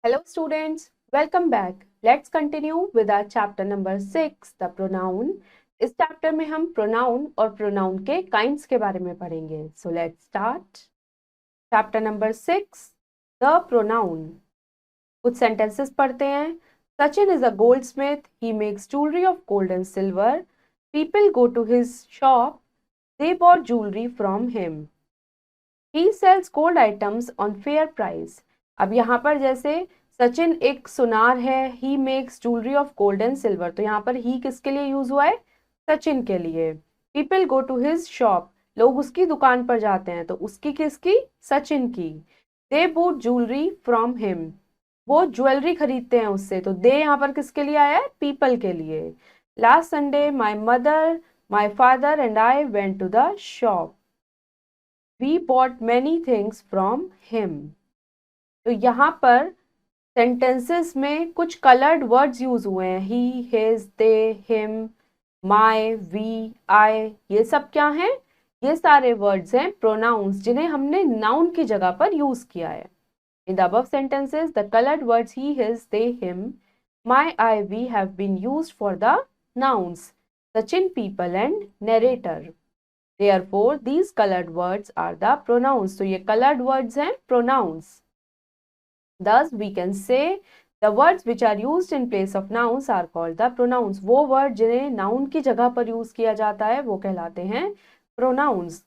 Hello students, welcome back. Let's continue with our chapter number 6, the pronoun. इस chapter में हम pronoun और pronoun के kinds के बारे में पढ़ेंगे. So let's start. Chapter number 6, the pronoun. कुछ sentences पढ़ते हैं. Sachin is a goldsmith. He makes jewelry of gold and silver. People go to his shop. They bought jewelry from him. He sells gold items on fair price. अब यहाँ पर जैसे सचिन एक सुनार है, he makes jewellery of gold and silver, तो यहाँ पर ही किसके लिए यूज हुआ है? सचिन के लिए. People go to his shop, लोग उसकी दुकान पर जाते हैं, तो उसकी किसकी? सचिन की. दे बूट ज्वेलरी फ्रॉम हिम, वो ज्वेलरी खरीदते हैं उससे, तो दे यहाँ पर किसके लिए आया है? पीपल के लिए. Last Sunday my mother, my father and I went to the shop. We bought many things from him. तो यहाँ पर सेंटेंसेस में कुछ कलर्ड वर्ड्स यूज हुए हैं. He, his, they, him, my, we, I. ये सब क्या हैं? ये सारे वर्ड्स हैं प्रोनाउंस, जिन्हें हमने नाउन की जगह पर यूज किया है. In the above sentences the coloured words he, his, they, him, my, I, we have been used for the nouns Sachin, people and narrator. Therefore, these colored words are the pronouns. So, ये colored words हैं pronouns. Thus, we can say the words which are used in place of nouns are called the pronouns. वो word जिन्हें noun की जगह पर use किया जाता है वो कहलाते हैं pronouns.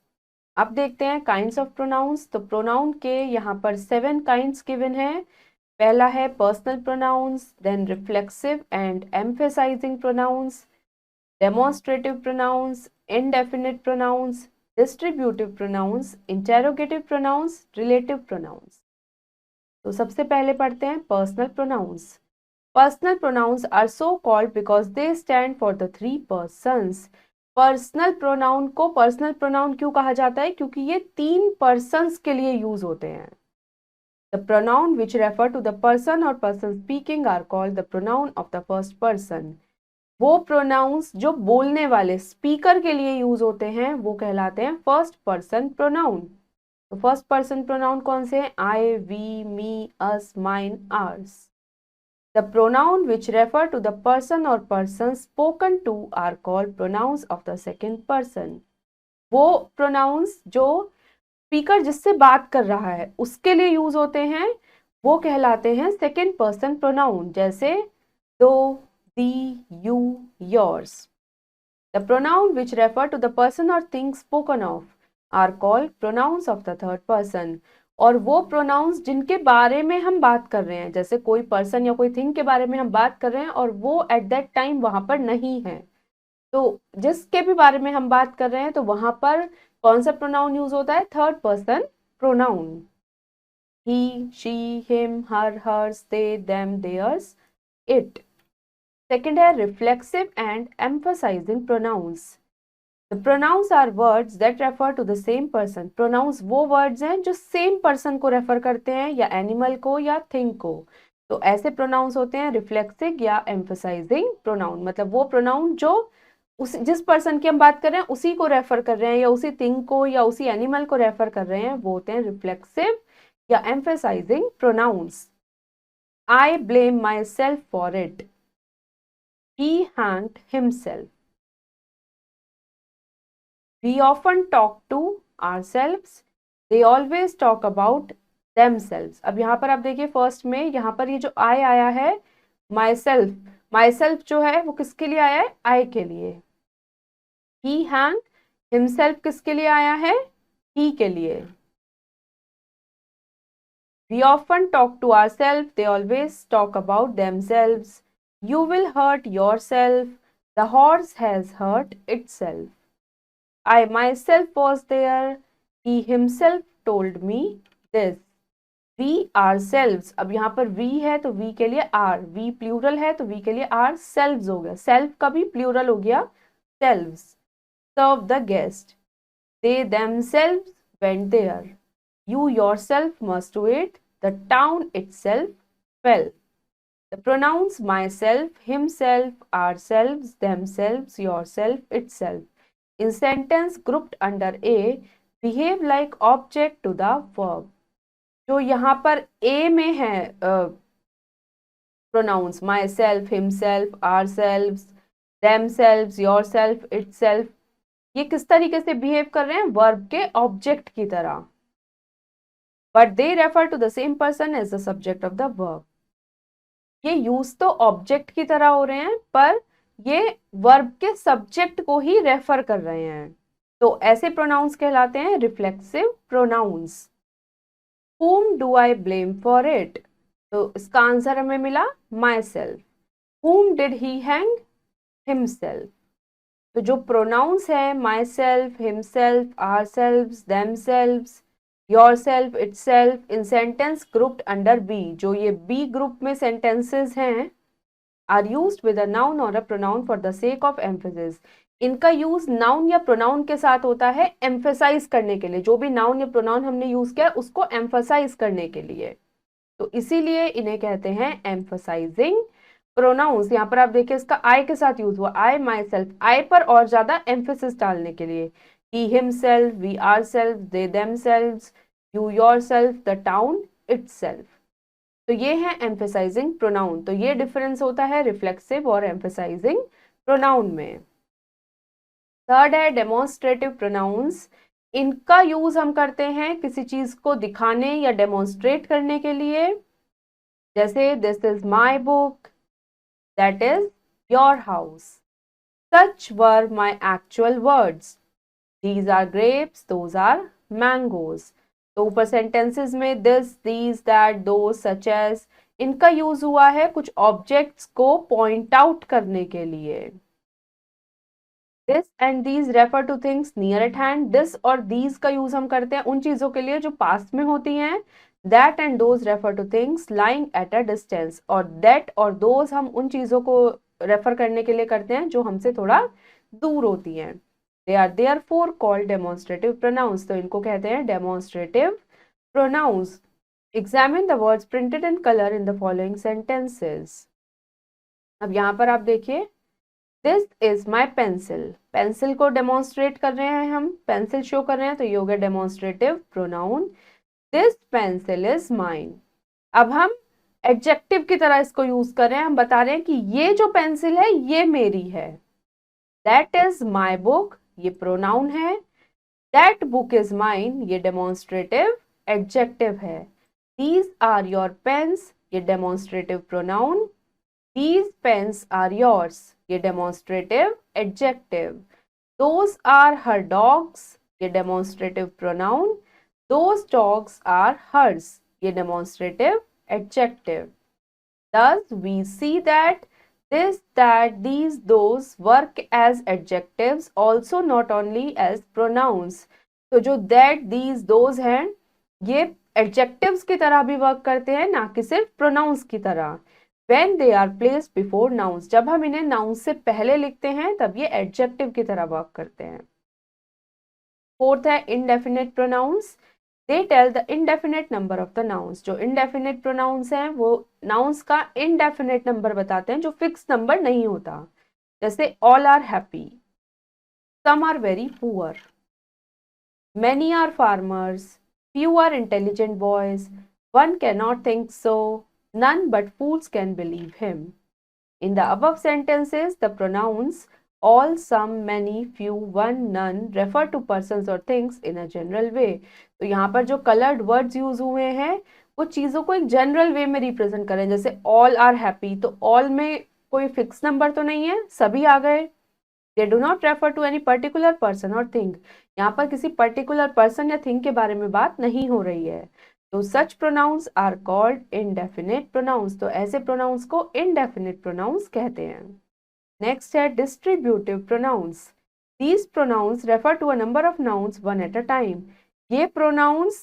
अब देखते हैं kinds of pronouns. तो pronoun के यहाँ पर 7 kinds given हैं. पहला है personal pronouns, then reflexive and emphasizing pronouns, demonstrative pronouns, indefinite pronouns, distributive pronouns, interrogative pronouns, relative pronouns. तो सबसे पहले पढ़ते हैं personal pronouns. Personal pronouns are so called because they stand for the 3 persons. Personal pronoun को personal pronoun क्यों कहा जाता है? क्योंकि ये 3 persons के लिए यूज होते हैं. The pronoun which refer to the person or person speaking are called the pronoun of the first person. वो प्रोनाउंस जो बोलने वाले स्पीकर के लिए यूज होते हैं वो कहलाते हैं फर्स्ट पर्सन प्रोनाउन. तो फर्स्ट पर्सन प्रोनाउन कौन से हैं? I, we, me, us, mine, ours. The pronoun which refer to the person और person spoken to are called pronouns of the second person. वो प्रोनाउंस जो स्पीकर जिससे बात कर रहा है उसके लिए यूज होते हैं वो कहलाते हैं सेकेंड पर्सन प्रोनाउन. जैसे दो, thee, you, yours. The pronoun which refer to the person or thing spoken of are called pronouns of the third person. और वो pronouns जिनके बारे में हम बात कर रहे हैं, जैसे कोई person या कोई thing के बारे में हम बात कर रहे हैं और वो at that time वहां पर नहीं है, तो जिसके भी बारे में हम बात कर रहे हैं तो वहां पर कौन सा pronoun यूज होता है? Third person pronoun. He, she, him, her, hers, they, them, theirs, it. Second है reflexive and emphasizing pronouns. The pronouns are words that refer to the same person. Pronouns वो words हैं जो same person को refer करते हैं, या animal को या thing को. तो ऐसे pronouns होते हैं reflexive या emphasizing pronoun. मतलब वो pronoun जो जिस person की हम बात कर रहे हैं उसी को refer कर रहे हैं, या उसी thing को या उसी animal को refer कर रहे हैं, वो होते हैं reflexive या emphasizing pronouns. I blame myself for it. He hanged himself. We often talk to ourselves. They always talk about themselves. अब यहाँ पर आप देखिए फर्स्ट में यहाँ पर ये जो I आया है myself, myself जो है वो किसके लिए आया है? I के लिए. He hanged himself किसके लिए आया है? He के लिए. We often talk to ourselves. They always talk about themselves. You will hurt yourself. The horse has hurt itself. I myself was there. He himself told me this. We ourselves. अब यहाँ पर we है तो we के लिए are. We plural है तो we के लिए are. Selves हो गया. Self का भी plural हो गया. Selves. Serve the guest. They themselves went there. You yourself must do it. The town itself fell. The pronouns myself, himself, ourselves, themselves, yourself, itself in sentence grouped under A behave like object to the verb. जो यहाँ पर A में है pronouns myself, himself, are self, them self, yourself, itself, ये किस तरीके से behave कर रहे हैं? वर्ब के ऑब्जेक्ट की तरह, but they refer to the same person as the subject of the verb. ये यूज तो ऑब्जेक्ट की तरह हो रहे हैं, पर ये वर्ब के सब्जेक्ट को ही रेफर कर रहे हैं। तो ऐसे प्रोनाउंस कहलाते हैं reflexive pronouns. whom do I blame for it? तो इसका आंसर हमें मिला myself. whom did he hang? himself। तो जो प्रोनाउंस है myself, himself, are self, them self, yourself, itself, in sentence grouped under B, जो ये B group में सेंटेंसेस हैं, are used with a noun और a pronoun for the sake of emphasis. इनका use noun या pronoun के साथ होता है एम्फेसाइज करने के लिए। जो भी नाउन या प्रोनाउन हमने यूज किया उसको एम्फेसाइज करने के लिए, तो इसीलिए इन्हें कहते हैं एम्फसाइजिंग प्रोनाउंस। यहाँ पर आप देखिए इसका आई के साथ यूज हुआ, आई माई सेल्फ, आई पर और ज्यादा एम्फेसिस डालने के लिए। He himself, we ourselves, they themselves, you yourself, the town itself. तो ये है एम्फेसाइजिंग प्रोनाउन। तो ये डिफरेंस होता है रिफ्लेक्सिव और एम्फेसाइजिंग प्रोनाउन में। थर्ड है डेमोन्स्ट्रेटिव प्रोनाउंस। इनका यूज हम करते हैं किसी चीज को दिखाने या डेमोन्स्ट्रेट करने के लिए, जैसे this is my book, that is your house, such were my actual words, these are grapes, those are mangoes. तो ऊपर सेंटेंसेस में दिस, दीज, दैट, दो, सच एज, इनका यूज हुआ है कुछ ऑब्जेक्ट्स को पॉइंट आउट करने के लिए। This and these refer two things near eight hand. This और दीज का यूज हम करते हैं उन चीजों के लिए जो पास में होती हैं। That and those refer two things lying at a distance. और दैट और दोज हम उन चीजों को रेफर करने के लिए करते हैं जो हमसे थोड़ा दूर होती हैं। They are therefore called demonstrative pronouns. तो इनको कहते हैं demonstrative pronouns. Examine the words printed in colour in the following sentences. अब यहाँ पर आप देखिए, this is my pencil, pencil को डेमोन्स्ट्रेट कर रहे हैं हम, पेंसिल शो कर रहे हैं, तो ये हो गया demonstrative pronoun. This pencil is mine. अब हम एडजेक्टिव की तरह इसको यूज कर रहे हैं, हम बता रहे हैं कि ये जो पेंसिल है ये मेरी है। दैट इज माई बुक, ये प्रोनाउन है। दैट बुक इज माइन, ये डेमोन्स्ट्रेटिव एडजेक्टिव है। दीज आर योर पेन्स, ये demonstrative pronoun. These pens are yours, ये demonstrative adjective. Those are her dogs, ये demonstrative pronoun. Those dogs are hers, ये demonstrative adjective. Thus, we see that this, that, these, those work as adjectives also, not only as pronouns. तो जो that, these, those हैं ये adjectives की तरह भी work करते हैं, ना कि सिर्फ pronouns की तरह। When they are placed before nouns, जब हम इन्हें nouns से पहले लिखते हैं तब ये adjective की तरह वर्क करते हैं। फोर्थ है indefinite pronouns. They tell the indefinite number of the nouns. जो indefinite pronouns हैं वो nouns का indefinite number बताते हैं, जो fixed number नहीं होता। जैसे all are happy, some are very poor, many are farmers, few are intelligent boys, one cannot think so, none but fools can believe him. In the above sentences, the pronouns all, some, many, few, one, none refer to persons or things in a general way. तो यहाँ पर जो colored words use हुए हैं वो चीजों को एक general way में represent करें। जैसे all are happy, तो all में कोई fixed number तो नहीं है, सभी आ गए। They do not refer to any particular person or thing. यहाँ पर किसी particular person या thing के बारे में बात नहीं हो रही है। तो such pronouns are called indefinite pronouns. तो ऐसे pronouns को indefinite pronouns कहते हैं। Next है distributive pronouns. These pronouns refer to a number of nouns one at a time. ये pronouns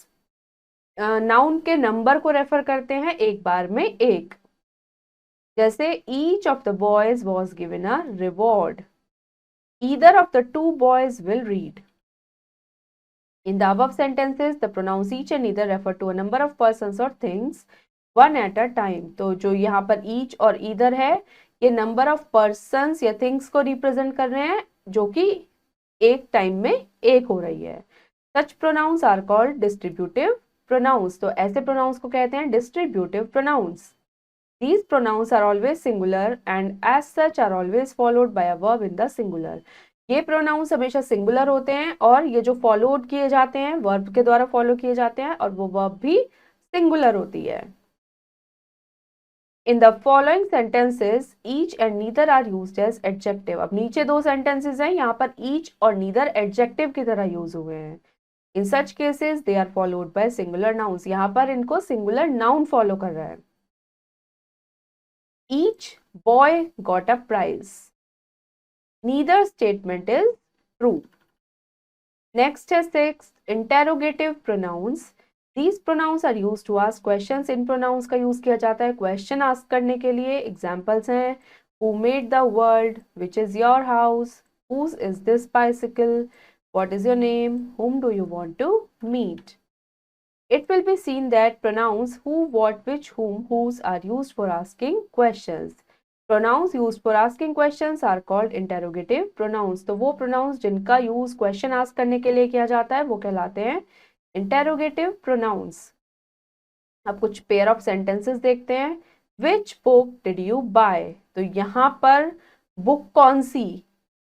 noun के number को refer करते हैं एक बार में एक। जैसे each of the boys was given a reward. Either of the two boys will read. In the above sentences, the pronouns each and either refer to a number of persons or things one at a time. तो जो यहाँ पर each और either है ये number of persons या things को represent कर रहे हैं जो कि एक time में एक हो रही है। Such pronouns are called distributive pronouns. तो ऐसे pronouns को कहते हैं distributive pronouns. These pronouns are always singular and as such are always followed by a verb in the singular. ये pronouns हमेशा singular होते हैं और ये जो followed किए जाते हैं verb के द्वारा follow किए जाते हैं और वो verb भी singular होती है. In the following sentences, each and neither are used as adjective. अब नीचे दो sentences हैं, यहाँ पर each और neither adjective की तरह use हुए हैं. In such cases, they are followed by singular nouns. यहाँ पर इनको singular noun follow कर रहा है. Each boy got a prize. Neither statement is true. Next is 6, interrogative pronouns. These pronouns are used to ask questions. In pronouns का use किया जाता है question ask करने के लिए. Examples हैं who made the world, which is your house, whose is this bicycle, what is your name, whom do you want to meet. It will be seen that pronouns who, what, which, whom, whose are used for asking questions. Pronouns used for asking questions are called interrogative pronouns. तो वो pronouns जिनका use question ask करने के लिए किया जाता है वो कहलाते हैं interrogative pronouns. अब कुछ pair of sentences देखते हैं. Which book did you buy? तो यहाँ पर book कौन सी?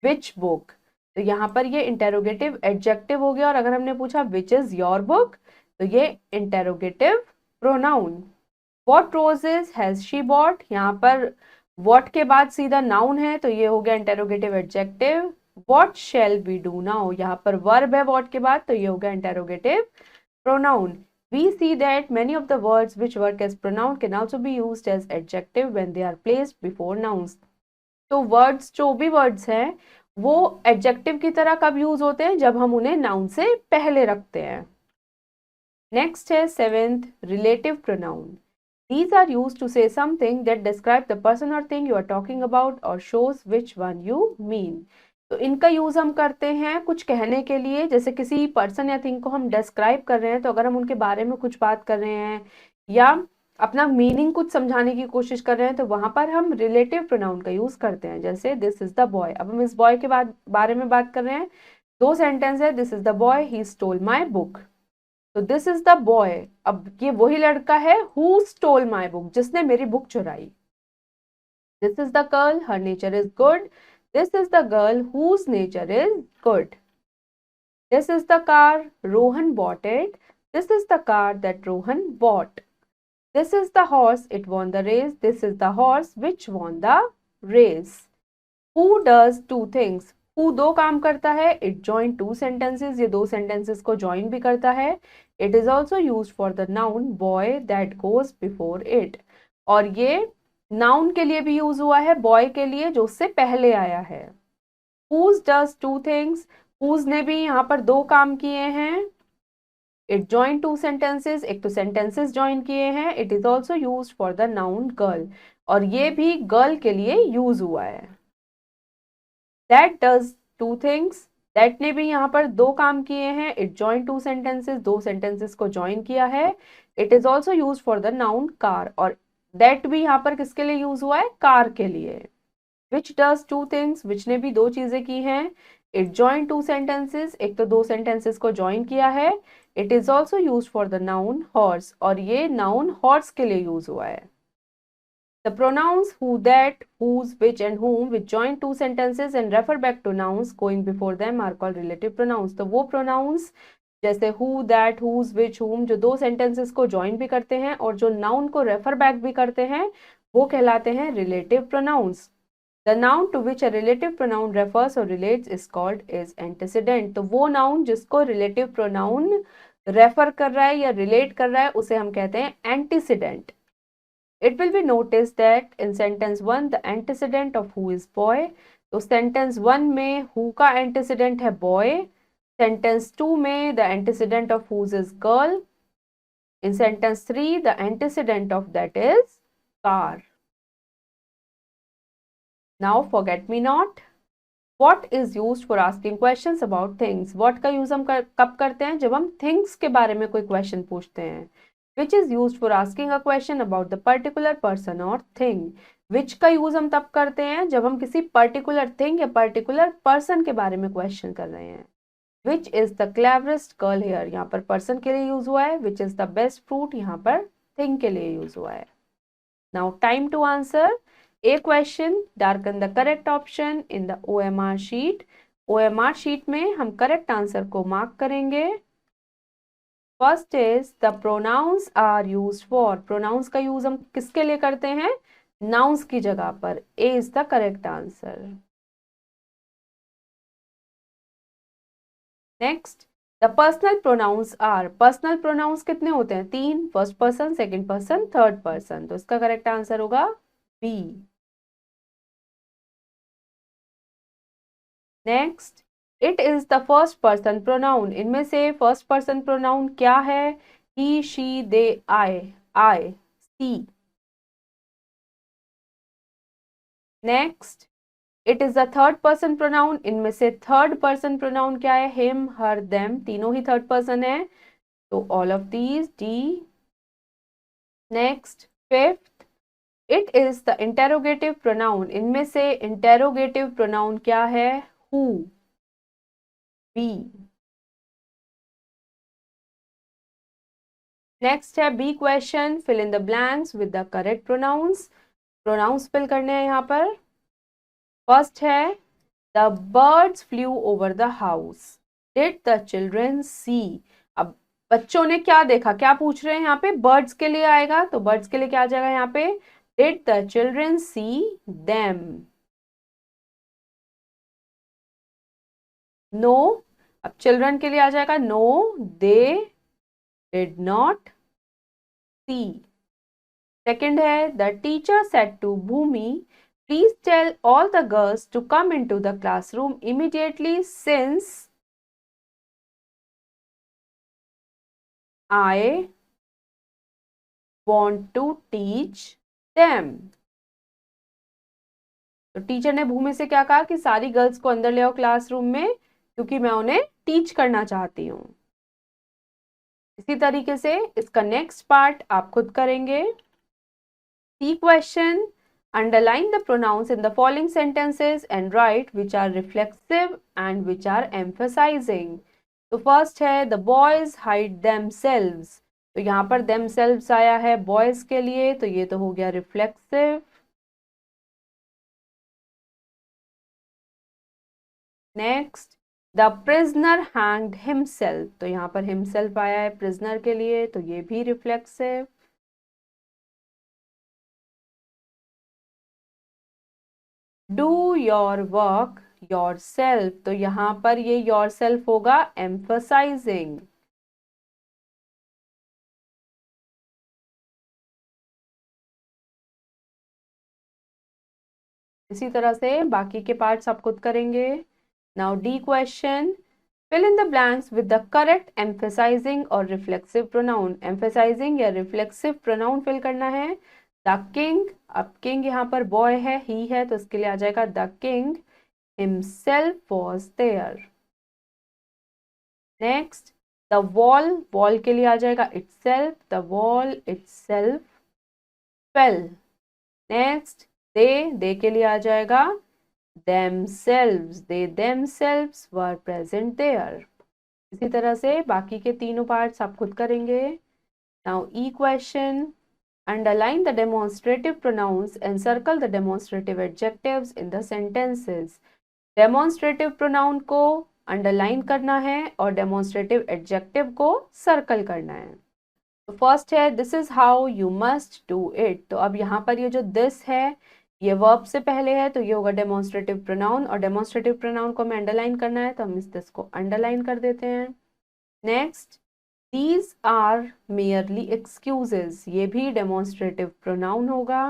Which book? तो यहाँ पर ये interrogative adjective हो गया और अगर हमने पूछा which is your book तो ये interrogative pronoun. What roses has she bought? यहाँ पर what के बाद सीधा noun है तो ये हो गया interrogative adjective. What shall we do now? यहाँ पर verb है what के बाद तो ये हो गया interrogative pronoun. We see that many of the words which work as pronoun can also be used as adjective when they are placed before nouns. तो words जो भी words हैं वो adjective की तरह कब use होते हैं? जब हम उन्हें noun से पहले रखते हैं. Next है 7th, relative pronoun. These are used to say something that describe the person or thing you are talking about or shows which one you mean. तो इनका यूज हम करते हैं कुछ कहने के लिए, जैसे किसी पर्सन या थिंग को हम डिस्क्राइब कर रहे हैं तो अगर हम उनके बारे में कुछ बात कर रहे हैं या अपना मीनिंग कुछ समझाने की कोशिश कर रहे हैं तो वहां पर हम रिलेटिव प्रोनाउन का यूज करते हैं. जैसे दिस इज द बॉय. अब हम इस बॉय के बारे में बात कर रहे हैं. दो सेंटेंस है. This is the boy, he stole my book. तो दिस इज द बॉय, अब ये वही लड़का है हु स्टोल माई बुक, जिसने मेरी बुक चुराई. This is the girl, her nature is good. This is the girl whose nature is good. This is the car, Rohan bought it. This is the car that Rohan bought. This is the horse, it won the race. This is the horse which won the race. Who does two things. Who दो काम करता है. It join two sentences, ये दो sentences को join भी करता है. It is also use for the noun boy that goes before it. और ये नाउन के लिए भी यूज हुआ है, बॉय के लिए जो उससे पहले आया है. Whose does two things. Whose ने भी यहाँ पर दो काम किए हैं. इट जॉइन टू सेंटेंसेस, एक तो सेंटेंसेस जॉइन किए हैं. It is also use for the noun girl, और ये भी गर्ल के लिए यूज हुआ है. That does two things. That ने भी यहाँ पर दो काम किए हैं. It joined two sentences, दो sentences को join किया है. It is also used for the noun car. और that भी यहाँ पर किसके लिए यूज हुआ है? कार के लिए. Which does two things. Which ने भी दो चीजें की हैं. It joined two sentences. एक तो दो sentences को join किया है. It is also used for the noun horse. और ये noun horse के लिए यूज हुआ है. The pronouns who, that, whose, which and whom which join two sentences and refer back to nouns going before them are called relative pronouns. तो वो pronouns जैसे who, that, whose, which, whom जो दो sentences को join भी करते हैं और जो noun को refer back भी करते हैं वो कहलाते हैं relative pronouns. The noun to which a relative pronoun refers or relates is called is antecedent. तो वो noun जिसको relative pronoun refer कर रहा है या relate कर रहा है उसे हम कहते हैं antecedent. It will be noticed that in sentence 1 the antecedent of who is boy. तो sentence 1 में who का antecedent है boy. Sentence 2 में the antecedent of whose is girl. In sentence 3 the antecedent of that is car. Now forget me not. What is used for asking questions about things. What का use हम कब करते हैं? जब हम things के बारे में कोई question पूछते हैं. Which is used for asking a question about the particular person or thing. Which का use हम तब करते हैं जब हम किसी particular thing या particular person के बारे में question कर रहे हैं. Which is the cleverest girl here. यहाँ पर person के लिए use हुआ है. Which is the best fruit यहाँ पर thing के लिए use हुआ है. Now time to answer a question. Darken the correct option in the OMR sheet. OMR sheet में हम correct answer को mark करेंगे. First is the pronouns are used for. Pronouns का use हम किसके लिए करते हैं? Nouns की जगह पर. A is the correct answer. Next, the personal pronouns are. Personal pronouns कितने होते हैं? 3. First person, second person, third person. तो इसका correct answer होगा B. Next, it is the first person pronoun. इनमें से first person pronoun क्या है? He, she, they, I, she. Next, it is the third person pronoun. इनमें से third person pronoun क्या है? Him, her, them. तीनों ही third person है. तो all of these D. Next, fifth, it is the interrogative pronoun. इनमें से interrogative pronoun क्या है? Who, B. नेक्स्ट है B question. Fill in the blanks with the correct pronouns. Pronouns fill करने हैं यहाँ पर. फर्स्ट है the birds flew over the house. Did the children see. अब बच्चों ने क्या देखा? क्या पूछ रहे हैं यहाँ पे? बर्ड्स के लिए आएगा. तो बर्ड्स के लिए क्या आ जाएगा यहाँ पे? Did the children see them. No. अब चिल्ड्रन के लिए आ जाएगा no they did not see. Second है the teacher said to Bhumi, please tell all the girls to come into the classroom immediately since I want to teach them. तो teacher ने भूमि से क्या कहा कि सारी गर्ल्स को अंदर ले आओ क्लासरूम में, क्योंकि मैं उन्हें टीच करना चाहती हूँ. इसी तरीके से इसका नेक्स्ट पार्ट आप खुद करेंगे. C question. Underline the pronouns in the following sentences and write which are reflexive and which are emphasizing. तो फर्स्ट है the boys hide themselves. तो यहाँ पर themselves आया है boys के लिए, तो ये तो हो गया reflexive. Next the prisoner hanged himself. तो यहाँ पर himself आया है prisoner के लिए, तो ये भी reflexive. Do your work your self. तो यहां पर ये योर सेल्फ होगा एम्फसाइजिंग. इसी तरह से बाकी के पार्ट्स आप खुद करेंगे. Now D question. Fill in the blanks with the correct emphasising और रिफ्लेक्सिव प्रोनाउन. एम्फसाइजिंग या रिफ्लेक्सिव प्रोनाउन फिल करना है. The king. अब किंग यहाँ पर बॉय है, ही है, तो इसके लिए आ जाएगा the king himself was there. Next the wall. Wall के लिए आ जाएगा itself. The wall itself fell. Next they के लिए आ जाएगा themselves. they themselves were present there. इसी तरह से बाकी के तीनों पार्ट्स आप खुद करेंगे. now E question. Underline the demonstrative pronouns and circle the demonstrative adjectives in the sentences. demonstrative pronoun को अंडरलाइन करना है और डेमोन्स्ट्रेटिव एडजेक्टिव को सर्कल करना है. तो फर्स्ट है this is how you must do it. तो अब यहाँ पर ये जो दिस है ये वर्ब से पहले है, तो ये होगा डेमोन्स्ट्रेटिव प्रोनाउन, और डेमोन्स्ट्रेटिव प्रोनाउन को हमें अंडरलाइन करना है, तो हम इस दिस को अंडरलाइन कर देते हैं. Next these are merely excuses. ये भी डेमोन्स्ट्रेटिव प्रोनाउन होगा.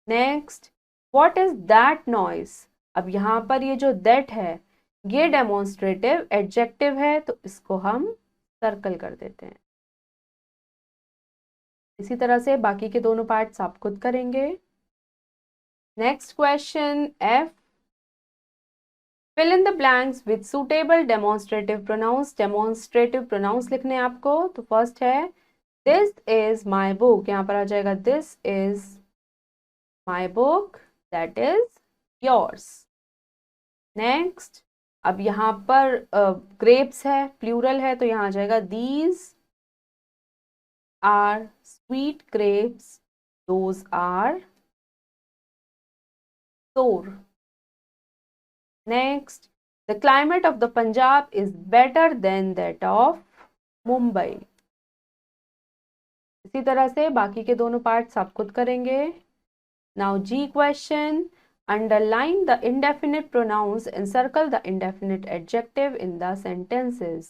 Next what is that noise. अब यहाँ पर ये जो दैट है ये डेमोन्स्ट्रेटिव एडजेक्टिव है, तो इसको हम सर्कल कर देते हैं. इसी तरह से बाकी के दोनों पार्ट्स आप खुद करेंगे. Next question F. Fill in the blanks with suitable demonstrative pronouns. Demonstrative pronouns लिखने हैं आपको. तो फर्स्ट है दिस इज माई बुक. यहाँ पर आ जाएगा this is my book that is yours. Next अब यहाँ पर ग्रेप्स है, प्लूरल है, तो यहाँ आ जाएगा these are sweet grapes Those are sore. Next, the climate of the Punjab is better than that of Mumbai. इसी तरह से बाकी के दोनों पार्ट्स आप खुद करेंगे. Now G question. Underline the indefinite pronouns and circle the indefinite adjective in the sentences.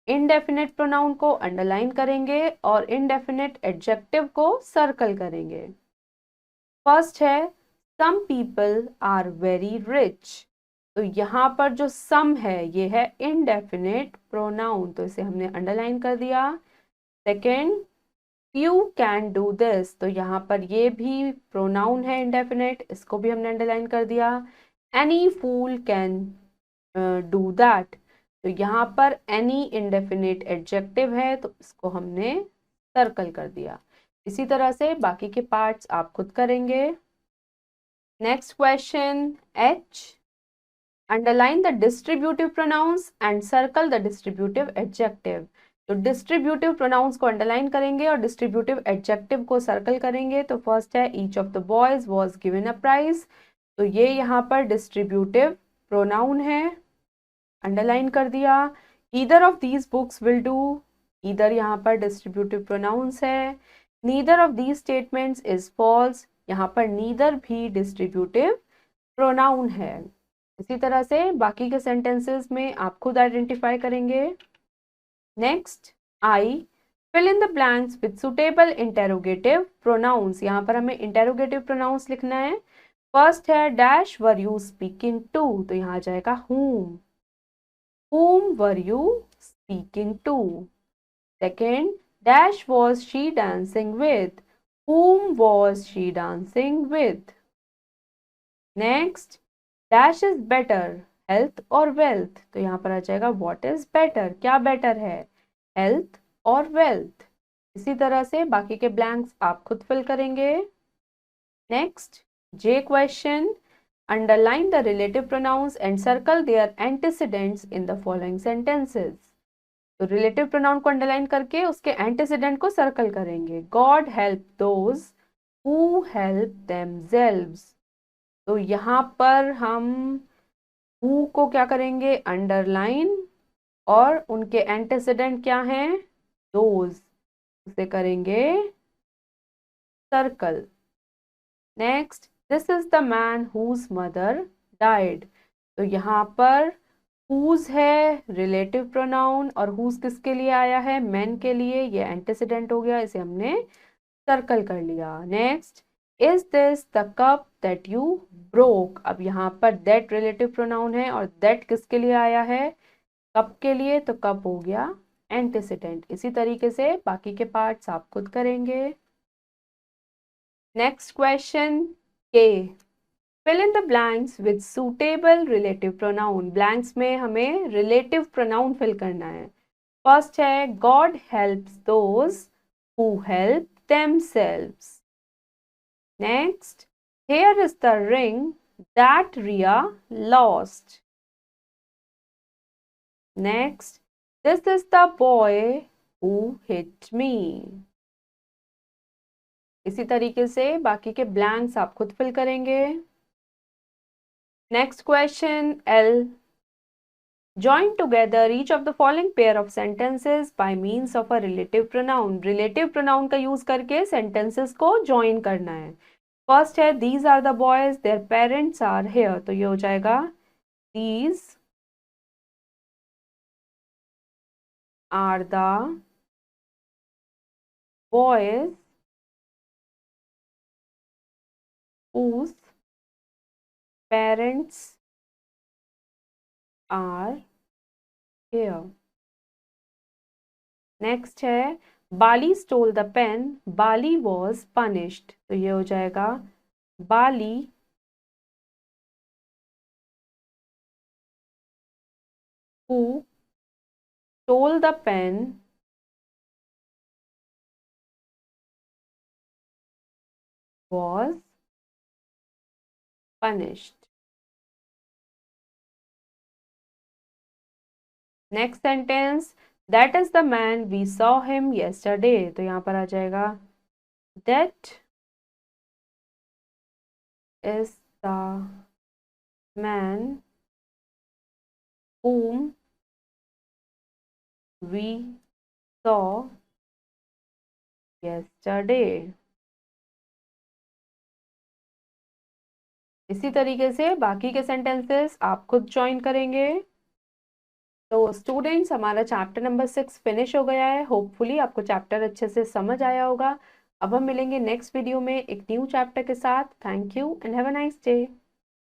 Indefinite pronoun को underline करेंगे और indefinite adjective को circle करेंगे. First है some people are very rich. तो यहाँ पर जो some है ये है indefinite pronoun, तो इसे हमने underline कर दिया. Second, few can do this. तो यहाँ पर ये भी प्रोनाउन है indefinite, इसको भी हमने अंडरलाइन कर दिया. Any fool can do that. तो यहाँ पर any indefinite adjective है तो इसको हमने सर्कल कर दिया. इसी तरह से बाकी के पार्ट्स आप खुद करेंगे. Next question H. Underline the distributive pronouns and circle the distributive adjective. तो डिस्ट्रीब्यूटिव प्रोनाउंस को अंडरलाइन करेंगे और डिस्ट्रीब्यूटिव एडजेक्टिव को सर्कल करेंगे. तो फर्स्ट है each of the boys was given a prize. तो ये यहाँ पर डिस्ट्रीब्यूटिव प्रोनाउन है, अंडरलाइन कर दिया. Either of these books will do. Either यहाँ पर डिस्ट्रीब्यूटिव प्रोनाउंस है. Neither of these statements is false. यहाँ पर नीदर भी डिस्ट्रीब्यूटिव प्रोनाउन है. इसी तरह से बाकी के सेंटेंसेस में आप खुद आइडेंटिफाई करेंगे. Next I. Fill in the blanks with suitable interrogative pronouns. यहाँ पर हमें interrogative pronouns लिखना है. फर्स्ट है dash were you speaking to. तो यहाँ आ जाएगा whom. Whom were you speaking to? Second, dash was she dancing with. Whom was she dancing with? Next, dash is better, health और wealth. तो यहाँ पर आ जाएगा what is better. क्या better है, health और wealth. इसी तरह से बाकी के blanks आप खुद fill करेंगे. Next, J question. Underline the relative pronouns and circle their antecedents in the following sentences. तो relative pronoun को underline करके उसके antecedent को circle करेंगे. God help those who help themselves. तो यहाँ पर हम who को क्या करेंगे, अंडरलाइन, और उनके एंटेसिडेंट क्या हैं, those, उसे करेंगे circle. Next, this is the man whose mother died. तो यहाँ पर whose है रिलेटिव प्रोनाउन और whose किसके लिए आया है, मैन के लिए. ये एंटेसिडेंट हो गया, इसे हमने सर्कल कर लिया. Next, is this the cup that you broke. अब यहाँ पर दैट रिलेटिव प्रोनाउन है और दैट किसके लिए आया है, कप के लिए. तो कप हो गया एंटेसिडेंट. इसी तरीके से बाकी के पार्ट्स आप खुद करेंगे. Next question K. Fill in the blanks with suitable relative pronoun. Blanks में हमें रिलेटिव प्रोनाउन फिल करना है. फर्स्ट है God helps those who help themselves. Next, here is the ring that Ria lost. Next, this is the boy who hit me. इसी तरीके से बाकी के ब्लैंक्स आप खुद फिल करेंगे. Next question L. Join together each of the following pair of sentences by means of a relative pronoun. Relative pronoun का use करके sentences को join करना है. फर्स्ट है these are the boys, their parents are here. तो ये हो जाएगा these are the boys whose parents are here. Next है Bali stole the pen, Bali was punished. तो ये हो जाएगा Bali who stole the pen was punished. Next sentence, that is the man we saw him yesterday. तो यहाँ पर आ जाएगा that is the man whom we saw yesterday. इसी तरीके से बाकी के सेंटेंसेस आप खुद ज्वाइन करेंगे। तो स्टूडेंट्स, हमारा चैप्टर नंबर 6 फिनिश हो गया है। होपफुली आपको चैप्टर अच्छे से समझ आया होगा। अब हम मिलेंगे नेक्स्ट वीडियो में एक न्यू चैप्टर के साथ। Thank you and have a nice day.